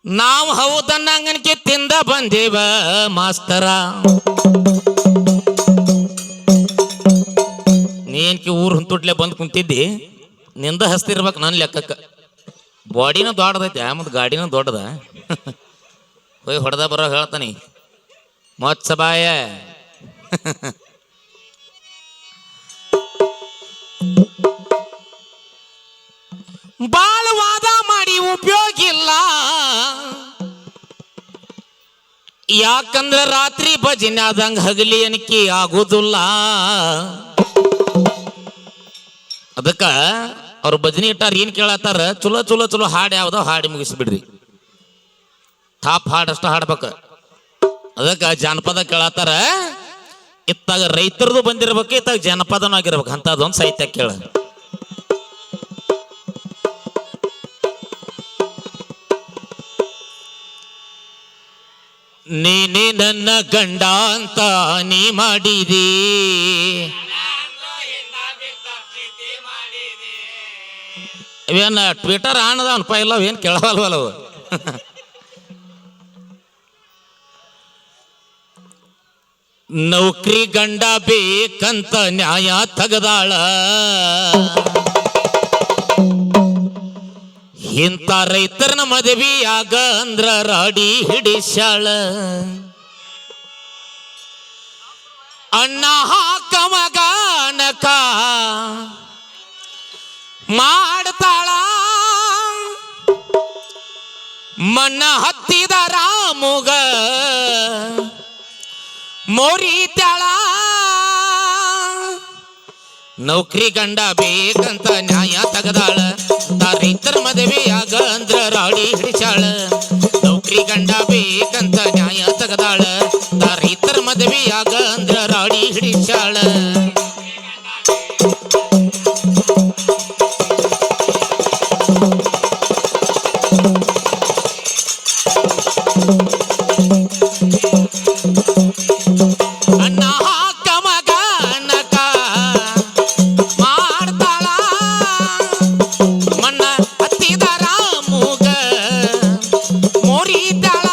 ನಾವು ಹೌದನ್ನಂಗನಿಕೆ ತಿಂದ ಬಂದೇವ ಮಾಸ್ತರ. ನೀನ್ಕಿ ಊರು ಹುಂತುಟ್ಲೆ ಬಂದು ಕುಂತಿದ್ದಿ, ನಿಂದ ಹಸ್ತಿರ್ಬೇಕು ನನ್ನ ಲೆಕ್ಕಕ್ಕ. ಬಾಡಿನ ದೊಡ್ಡದೈತೆ ಮತ್ತು ಗಾಡಿನ ದೊಡ್ಡದ. ಹೋಯ್ ಹೊಡೆದ ಬರೋ ಹೇಳ್ತಾನೆ ಮೊತ್ಸಬಾಯ. ಬಾಳ ವಾದ ಮಾಡಿ ಉಪಯೋಗ ಇಲ್ಲ, ಯಾಕಂದ್ರೆ ರಾತ್ರಿ ಭಜನೆ ಆದಂಗ ಹಗಲಿ ಅನಿಕೆ ಆಗೋದಿಲ್ಲ. ಅದಕ್ಕ ಅವ್ರು ಭಜನೆ ಇಟ್ಟಾರ, ಏನ್ ಕೇಳತ್ತಾರ, ಚಲೋ ಚಲೋ ಚಲೋ ಹಾಡು ಯಾವ್ದೋ ಹಾಡಿ ಮುಗಿಸ್ಬಿಡ್ರಿ. ಟಾಪ್ ಹಾಡು ಅಷ್ಟ ಹಾಡ್ಬೇಕ. ಅದಕ್ಕ ಜಾನಪದ ಕೇಳತ್ತಾರ, ಇತ್ತಾಗ ರೈತರದು ಬಂದಿರ್ಬೇಕು, ಇತ್ತಾಗ ಜನಪದನೂ ಆಗಿರ್ಬೇಕು. ಅಂತದೊಂದು ಸಾಹಿತ್ಯ ಕೇಳ. ನೀನೇ ನನ್ನ ಗಂಡ ಅಂತ ನೀ ಮಾಡಿದಿ, ಇವೇನ ಟ್ವಿಟರ್ ಆಣದವನಪ್ಪ ಇಲ್ಲ, ಏನ್ ಕೇಳವಲ್ವಲ್ಲವು. ನೌಕರಿ ಗಂಡ ಬೇಕಂತ ನ್ಯಾಯ ತಗದಾಳ, ಇಂಥ ರೈತರನ ಮದುವೆಯಾಗ ಅಂದ್ರ ರಾಡಿ ಹಿಡಿಸ್ಯಾಳ. ಅಣ್ಣ ಹಾಕ ಮಗನಕ ಮಾಡ್ತಾಳ, ಮಣ್ಣ ಹತ್ತಿದ ರಾಮುಗ ಮೋರಿತಾಳ. ನೌಕರಿ ಗಂಡ ಬೇಕಂತ ನ್ಯಾಯ ತಗದಾಳ, ರೈತರ ಮದುವೆಯಾಗ ಅಂದ್ರ ರಾಡಿ ಹಿಡಿಸಾಳ. ನೌಕರಿ ಗಂಡ ಬೇಕಂತ ನ್ಯಾಯ ತಗದಾಳ, ರೈತರ ಮದುವೆಯಾಗ ಅಂದ್ರ ರಾಡಿ ಹಿಡಿಸಾಳ. ಅಣ್ಣ ಹಾಕ ಮಗನಕ ಮಾಡ್ತಾಳ, ಮಣ್ಣ ಹತ್ತಿದ ರಾಮುಗ ಮೋರಿತಾಳ.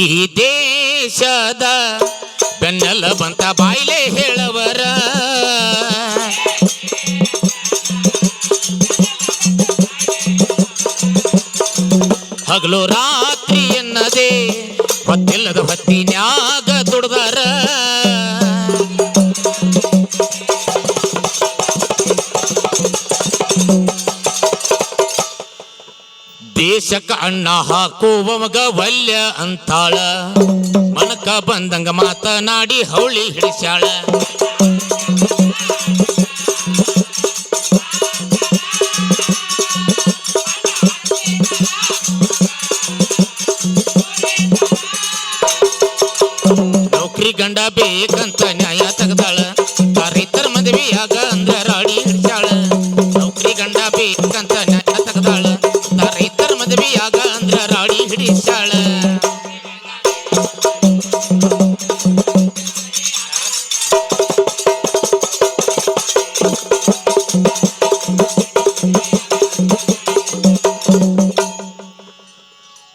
ಈ ದೇಶದ ಬೆನ್ನೆಲ್ಲ ಬಂತ ಬಾಯ್ಲೆ ಹೇಳವರ, ಹಗಲು ರಾತ್ರಿ ಎನ್ನದೆ ಹೊತ್ತಿಲ್ಲದ ಹೊತ್ತಿನ್ಯಾಗ ದುಡ್ದಾರ. ದೇಶಕ್ಕ ಅಣ್ಣ ಹಾಕುವ ಮಗ ವಲ್ಯ ಅಂತಾಳ, ಮನಕ ಬಂದಂಗ ಮಾತನಾಡಿ ಹೌಳಿ ಹಿಡಿಸ್ಯಾಳ. ನೌಕರಿ ಗಂಡ ಬೇಕಂತ ನ್ಯಾಯ ತಗದಾಳ, ರೈತರ ಮದುವೆಯಾಗ ಅಂದ್ರ ರಾಡಿ ಹಿಡಿಸ್ಯಾಳ. ನೌಕರಿ ಗಂಡ ಬೇಕಂತ ನ್ಯಾಯ ತಗದಾಳ, ರೈತರ ಮದುವೆಯಾಗ ಅಂದ್ರ ರಾಡಿ ಹಿಡಿಸ್ಯಾಳ.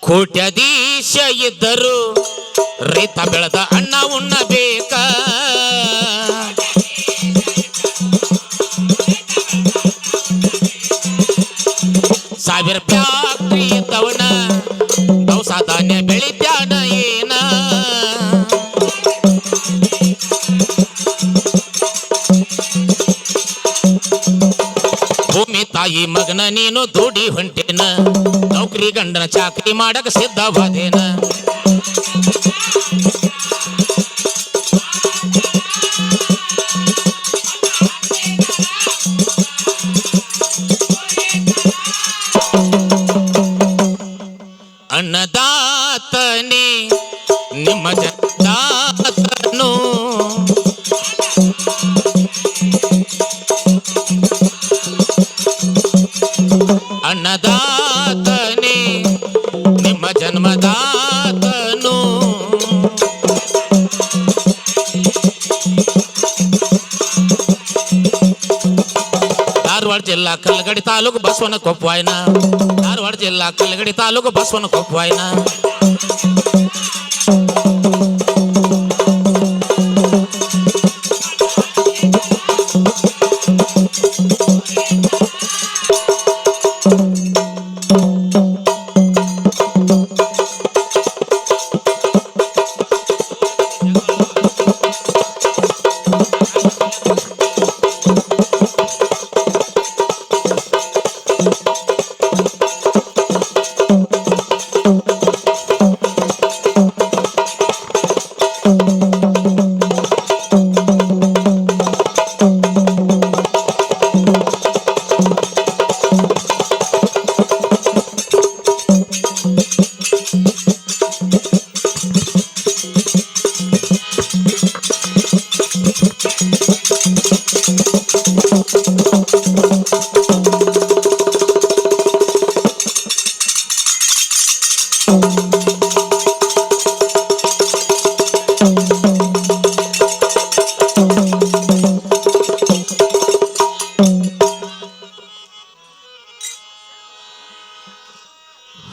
ಕೋಟ್ಯಾಧೀಶ ಇದ್ದರು ರೈತ ಬೆಳೆದ ಅಣ್ಣ ಉಣ್ಣಬೇಕ, ಸಾವಿರ ಫ್ಯಾಕ್ಟ್ರಿ ಇದ್ದವನ ದವಸ ಧಾನ್ಯ ಬೆಳಿತ್ಯಾನ ಏನ. ಭೂಮಿ ತಾಯಿ ಮಗನ ನೀನು ದುಡಿ ಹೊಂಟೇನ, ನೌಕರಿ ಗಂಡನ ಚಾಕರಿ ಮಾಡಕ ಸಿದ್ಧವಾದೇನ. ಅನ್ನದಾತನೇ ನಿಮ್ಮ ಜನ್ಮದಾತನು, ಅನ್ನದಾತನೇ ಜಿಲ್ಲಾ ಕಲ್ಲಗಡಿ ತಾಲೂಕು ಬಸವನ ಕೊಪ್ಪವಾಯನ ಧಾರವಾಡ ಜಿಲ್ಲಾ ಕಲ್ಲಗಡಿ ತಾಲೂಕು ಬಸವನ ಕೊಪ್ಪವಾಯನ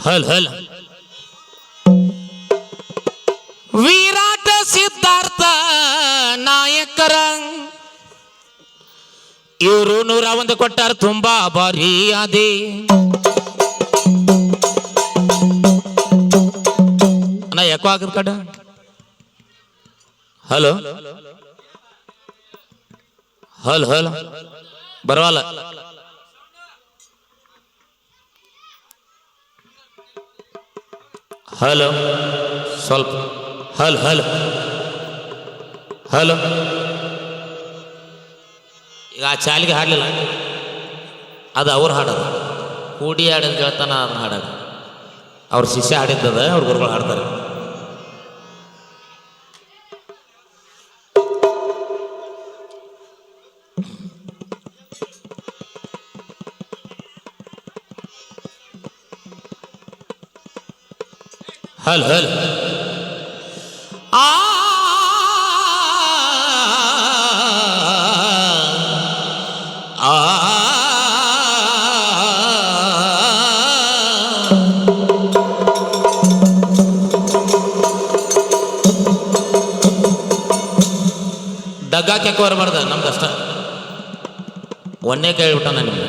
ಹಲ್ ಹಲ್ ವಿರಾಟ ಸಿದ್ಧಾರ್ಥ ನಾಯಕರ ಇವರು 101 ಕೊಟ್ಟಾರ ತುಂಬಾ ಭಾರಿ ಅದೇ ಅಣ್ಣ ಯಾಕೋ ಆಗದ ಕಡ ಹಲೋ ಹಲ್ ಹಲ್ ಬರವಲ್ಲ ಹಲೋ ಸ್ವಲ್ಪ ಹಲ್ ಹಲ್ ಹಲೋ ಈಗ ಆ ಚಾಲಿಗೆ ಹಾಡಲಿಲ್ಲ ಅದು ಅವ್ರು ಹಾಡೋದು ಕೂಡಿ ಹಾಡೋದು ಹೇಳ್ತಾನ ಅದನ್ನ ಹಾಡೋದು ಅವ್ರ ಶಿಷ್ಯ ಹಾಡಿದ್ದದ ಅವ್ರ ಗುರುಗಳು ಹಾಡ್ತಾರೆ ಹಲ್ ಹಲ್ ಆ ಡಗ್ಗಾಕೆ ಬರಬಾರ್ದ ನಮ್ದಷ್ಟ ಒಂದೇ ಕೇಳ್ಬಿಟ್ಟ ನಿಮ್ಗೆ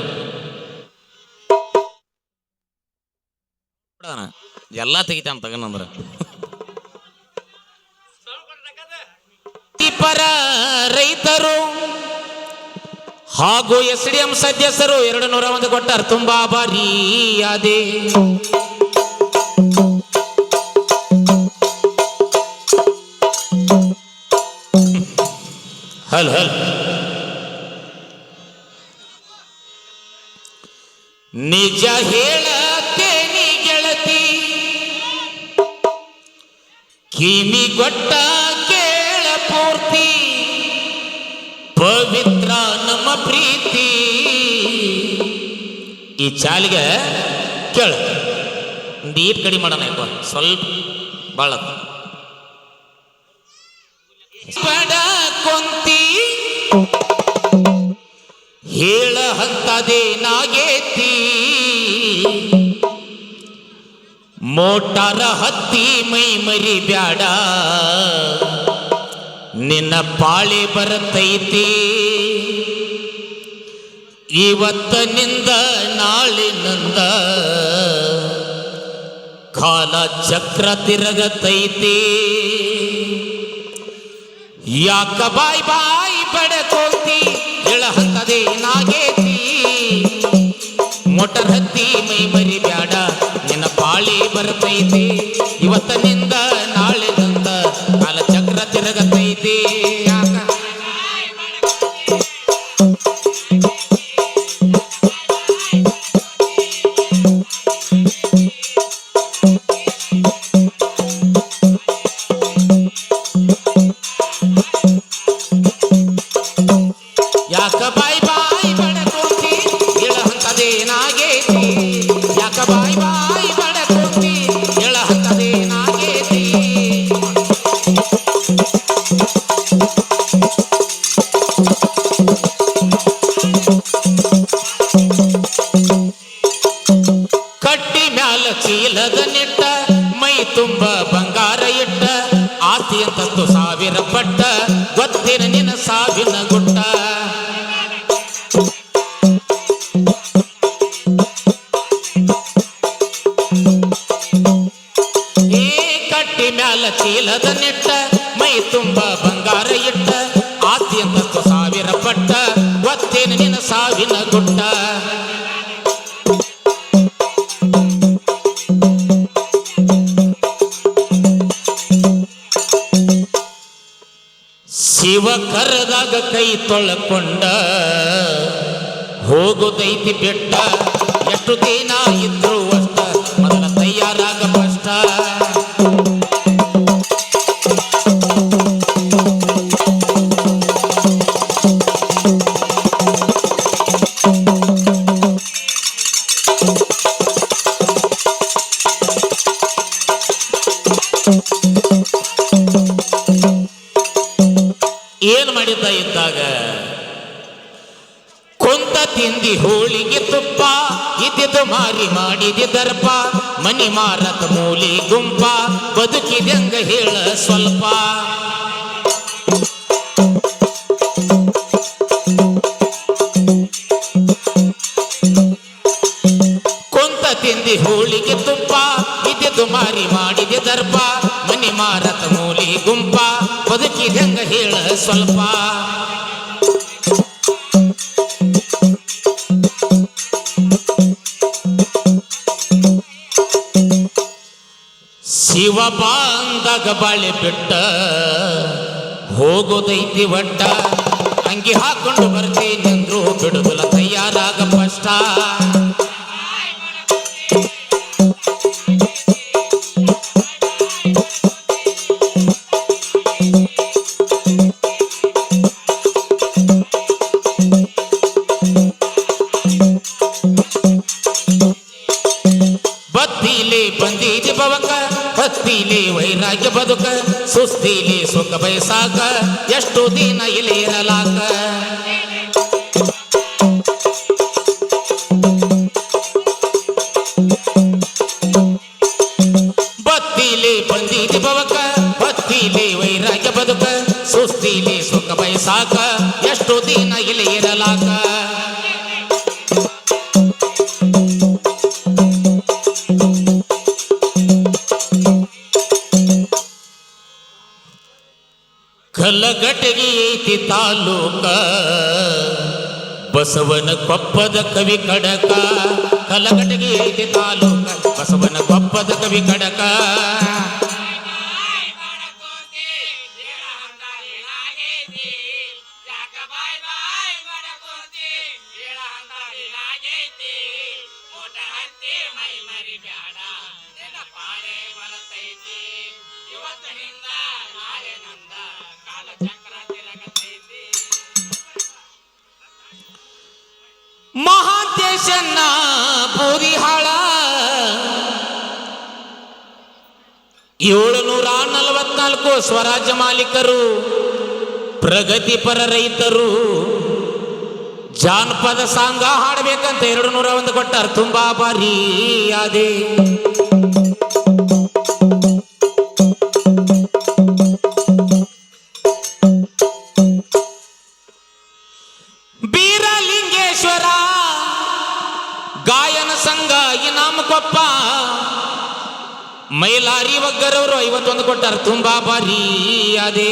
ಎಲ್ಲ ತೆಗಿತಾನ ತಗನಂದ್ರ ಪರ ರೈತರು ಹಾಗೂ SDM ಸದಸ್ಯರು 201 ಕೊಟ್ಟಾರ ತುಂಬಾ ಭಾರಿ ಅದೇ ಹಲ್ ಹಲ್ ನಿಜ ಹೇಳತ್ತೇನಿ ಗೆಳತಿ ಕಿವಿ ಗೊಟ್ಟ ಕೇಳ ಪೂರ್ತಿ ಪವಿತ್ರ ನಮ್ಮ ಪ್ರೀತಿ ಈ ಚಾಲಿಗೆ ಕೇಳ ನೀಟ್ ಕಡಿಮೆ ಮಾಡೋಣ ಯಾಕೋ ಸ್ವಲ್ಪ ಬಾಳ ಬಡ ಕೊಂತಿ ಹೇಳ ಹಂತದೇನಾಗೇತಿ ಮೋಟಾರ ಹತ್ತಿ ಮೈ ಮರಿ ಬ್ಯಾಡ ನಿನ್ನ ಪಾಳಿ ಬರತೈತಿ ಇವತ್ತನಿಂದ ನಾಳಿನಿಂದ ಕಾಲ ಚಕ್ರ ತಿರುಗತೈತಿ ಯಾಕ ಬಾಯ್ ಬಾಯ್ ಬಡಕೋತಿ ಹೇಳ ಹಂತದೇನಾಗೇತಿ ಮೋಟರ್ ಹತ್ತಿ ಮೈ ಮರಿ ಬ್ಯಾಡ ನಿನ್ನ ಪಾಳಿ ಬರ್ತೈತಿ ಇವತ್ತನಿಂದ ನಾಳಿನಿಂದ ಕಾಲ ಚಕ್ರ ತಿರುಗತೈತಿ ಯಾಕ ಬಾಯ್ ಬಾಯ್ ಬಡಕೋತಿ ಹೇಳ ಹಂತದೇನಾಗೇತಿ ಯಾಕ ಬಾಯ್ ಬಾಯ್ ಬಡಕೋತಿ ಹೇಳ ಹಂತದೇನಾಗೇತಿ ಗೊತ್ತೇನ ನಿನ್ನ ಸಾವಿನ ಗುಟ್ಟ. ಏ ಕಟ್ಟಿ ಮ್ಯಾಲ ಚೀಲದ ನೆಟ್ಟ ಮೈ ತುಂಬ ಬಂಗಾರ ಇಟ್ಟ ಆಸ್ತಿ ಅಂತಸ್ತು ಸಾವಿರ ಪಟ್ಟ ಗೊತ್ತೇನ ನಿನ್ನ ಸಾವಿನ ಗುಟ್ಟ. ಶಿವ ಕರದಾಗ ಕೈ ತೊಳಕೊಂಡ ಹೋಗೋದೈತಿ ಬೆಟ್ಟ ಎಷ್ಟು ದಿನ ಇದ್ರು ಅಷ್ಟ ಮೊದಲ ತಯಾರಾಗ ಕಷ್ಟ. ಏನ್ ಮಾಡಿದ್ದ ಇದ್ದಾಗ ಕೊಂತ ತಿಂದಿ ಹೋಳಿಗೆ ತುಪ್ಪ ಇದ್ದಿದ್ದು ಮಾರಿ ಮಾಡಿದಿ ದರ್ಪ ಮನಿ ಮಾರತ ಮೂಲಿ ಗುಂಪ ಬದುಕಿದಂಗ ಹೇಳ ಸ್ವಲ್ಪ. ಕೊಂತ ತಿಂದಿ ಹೋಳಿಗೆ ತುಪ್ಪ ಇದ್ದಿದ್ದು ಮಾರಿ ಮಾಡಿದಿ ದರ್ಪ ಮನಿ ಮಾರತ ಮೂಲಿ ಗುಂಪ ಬದುಕಿದಂಗ ಹೇಳ ಸ್ವಲ್ಪ. ಶಿವ ಬಾಂದಾಗ ಬಾಳೆ ಬಿಟ್ಟ ಹೋಗೋದೈತಿ ಒಟ್ಟ ಅಂಗಿ ಹಾಕೊಂಡು ಬರ್ತೀನೆಂದ್ರು ಬಿಡುದಿಲ್ಲ ತಯಾರಾಗ ಕಷ್ಟ. ಬತ್ತಿಲೆ ಬಂದಿದೆ ಬವಕ ಹತ್ತಿಲೆ ವೈರಾಗ್ಯ ಬದುಕ ಸುಸ್ತಿಲೆ ಸುಖ ಬಯಸಾಕ ಎಷ್ಟು ದಿನ ಇಲ್ಲಿ ಇರಲಾಕ. ಬತ್ತಿಲೆ ಬಂದಿದೆ ಬವಕ ಹತ್ತಿಲೆ ವೈರಾಗ್ಯ ಬದುಕ ಸುಸ್ತಿಲೆ ಸುಖ ಬಯಸಾಕ ಎಷ್ಟು ದಿನ ಇಲ್ಲಿ ಇರಲಾಕ. ಕಲಘಟಗಿ ಐತಿ ತಾಲೂಕ ಬಸವನ ಕೊಪ್ಪದ ಕವಿ ಕಡಕ. ಕಲಘಟಗಿ ಐತಿ ತಾಲೂಕ ಬಸವನ ಕೊಪ್ಪದ ಕವಿ ಕಡಕ. ಮಹಾಂತೇಶನ್ನ ಪೂರಿಹಾಳ 744 ಸ್ವರಾಜ್ಯ ಮಾಲೀಕರು ಪ್ರಗತಿಪರ ರೈತರು ಜಾನಪದ ಸಾಂಗ ಹಾಡಬೇಕಂತ 201 ಕೊಟ್ಟಾರ. ತುಂಬಾ ಬಾರಿ ಅದೇ ಬೀರಲಿಂಗೇಶ್ವರ ಗಾಯನ ಸಂಘ ಇನಾಮ ಕೊಪ್ಪ ಮೈಲಾರಿ ಒಗ್ಗರವರು 51 ಕೊಟ್ಟಾರ. ತುಂಬಾ ಬಾರಿ ಅದೇ